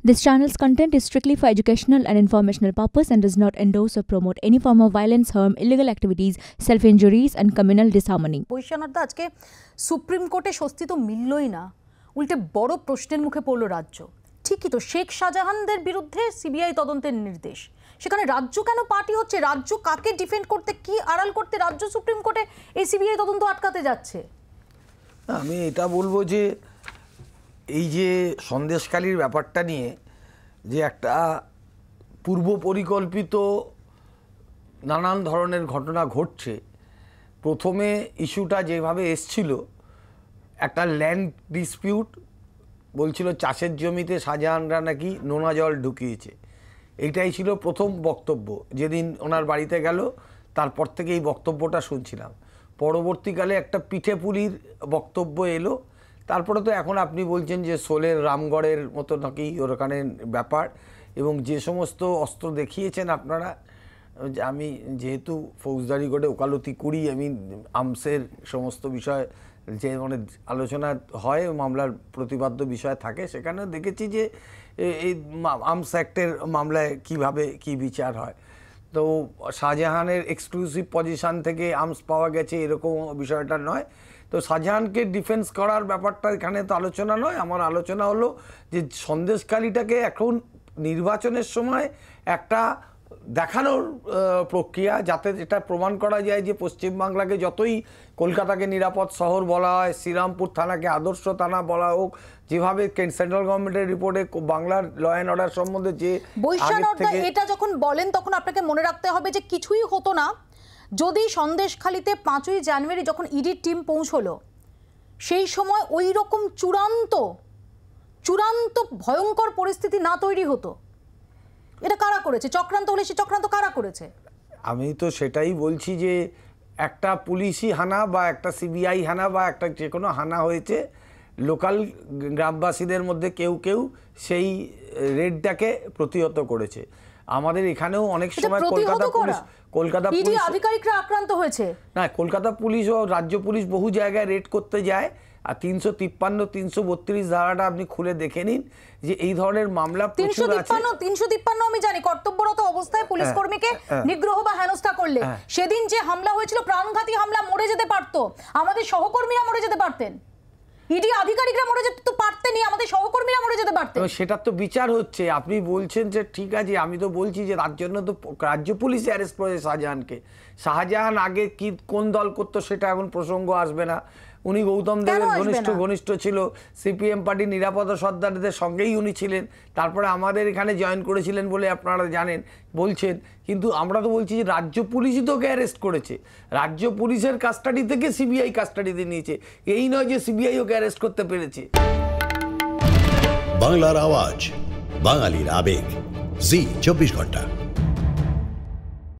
This channel's content is strictly for educational and informational purpose and does not endorse or promote any form of violence, harm, illegal activities, self-injuries and communal disharmony. বৈশ্বনাথদা, আজকে supreme কোর্টে স্বস্তি তো মিললই না, উল্টে বড় প্রশ্নের মুখে পড়ল রাজ্য। ঠিকই তো, শেখ শাহজাহানদের বিরুদ্ধে সিবিআই তদন্তের নির্দেশ। সেখানে রাজ্য কেন পার্টি হচ্ছে? রাজ্য কাকে ডিফেন্ড করতে, কি আড়াল করতে রাজ্য সুপ্রিম কোর্টে এই সিবিআই তদন্ত আটকাতে যাচ্ছে? আমি এটা বলবো যে এই যে সন্দেশখালির ব্যাপারটা নিয়ে যে একটা পূর্ব পরিকল্পিত নানান ধরনের ঘটনা ঘটছে, প্রথমে ইস্যুটা যেভাবে এসছিল একটা ল্যান্ড ডিসপিউট, বলছিল চাষের জমিতে শাহজাহানরা নাকি নোনা জল ঢুকিয়েছে। এইটাই ছিল প্রথম বক্তব্য। যেদিন ওনার বাড়িতে গেল তারপর থেকে এই বক্তব্যটা শুনছিলাম। পরবর্তীকালে একটা পিঠেপুলির বক্তব্য এলো। তারপরে তো এখন আপনি বলছেন যে সোলের রামগড়ের মতো নাকি ওখানে ব্যাপার, এবং যে সমস্ত অস্ত্র দেখিয়েছেন আপনারা। আমি যেহেতু ফৌজদারি কোর্টে ওকালতি করি, আমি আর্মসের সমস্ত বিষয় যে মানে আলোচনা হয়, মামলার প্রতিবাদ্য বিষয় থাকে, সেখানেও দেখেছি যে এই আর্মস অ্যাক্টের মামলায় কিভাবে কি বিচার হয়। তো শাহজাহানের এক্সক্লুসিভ পজিশন থেকে আর্মস পাওয়া গেছে এরকম বিষয়টা নয়। তো শাহজাহানকে ডিফেন্স করার ব্যাপারটা এখানে তো আলোচনা নয়। আমার আলোচনা হলো যে সন্দেশখালিটাকে এখন নির্বাচনের সময় একটা দেখানোর প্রক্রিয়া, যাতে এটা প্রমাণ করা যায় যে পশ্চিমবাংলাকে যতই কলকাতাকে নিরাপদ শহর বলা হয়, শ্রীরামপুর থানাকে আদর্শ থানা বলা হোক, যেভাবে সেন্ট্রাল গভর্নমেন্টের রিপোর্টে বাংলার ল অ্যান্ড অর্ডার সম্বন্ধে যে বৈশ্বনাথদা এটা যখন বলেন তখন আপনাকে মনে রাখতে হবে যে কিছুই হতো না যদি সন্দেশখালিতে 5ই জানুয়ারি যখন ইডির টিম পৌঁছলো, সেই সময় ওই রকম চূড়ান্ত ভয়ঙ্কর পরিস্থিতি না তৈরি হতো। এটা কারা করেছে? চক্রান্ত হলে সে চক্রান্ত কারা করেছে? আমি তো সেটাই বলছি যে একটা পুলিশি হানা বা একটা সিবিআই হানা বা একটা যে কোনো হানা হয়েছে, লোকাল গ্রামবাসীদের মধ্যে কেউ কেউ সেই রেডটাকে প্রতিহত করেছে। আমাদের এখানেও অনেক সময় কলকাতা পুলিশ আধিকারিকরা আক্রান্ত হয়েছে না, কলকাতা পুলিশ ও রাজ্য পুলিশ বহু জায়গায় রেড করতে যায়। আর 353, 332 ধারাটা আপনি খুলে দেখে নিন যে এই ধরনের মামলা প্রচুর আছে। 353 আমি জানি, কর্তব্যরত অবস্থায় পুলিশ কর্মীকে নিগ্রহ বা হেনস্থা করলে। সেদিন যে হামলা হয়েছিল প্রাণঘাতী হামলা, মরে যেতে পারতো, আমাদের সহকর্মীরা মরে যেতে পারতেন, ইডি আধিকারিকরা মরে যেতে তো পারতেনই, আমাদের সহকর্মীরা মরে যেতে পারতেন। সেটার তো বিচার হচ্ছে। আপনি বলছেন যে ঠিক আছে, আমি তো বলছি যে তার জন্য তো রাজ্য পুলিশ অ্যারেস্ট করেছে শাহজাহানকে। শাহজাহান আগে কি কোন দল করতো সেটা এখন প্রসঙ্গ আসবে না। উনি গৌতম দেবের ঘনিষ্ঠ ছিল, সিপিএম পার্টির নিরাপত্তা সর্দারদের সঙ্গেই উনি ছিলেন। তারপরে আমাদের এখানে জয়েন করেছিলেন বলে আপনারা জানেন, বলছেন। কিন্তু আমরা তো বলছি যে রাজ্য পুলিশই তোকে অ্যারেস্ট করেছে, রাজ্য পুলিশের কাস্টাডি থেকে সিবিআই কাস্টাডিতে নিয়েছে। এই নয় যে সিবিআই ওকে অ্যারেস্ট করতে পেরেছে। বাংলার আওয়াজ, বাঙালির আবেগ, জি 24 ঘন্টা।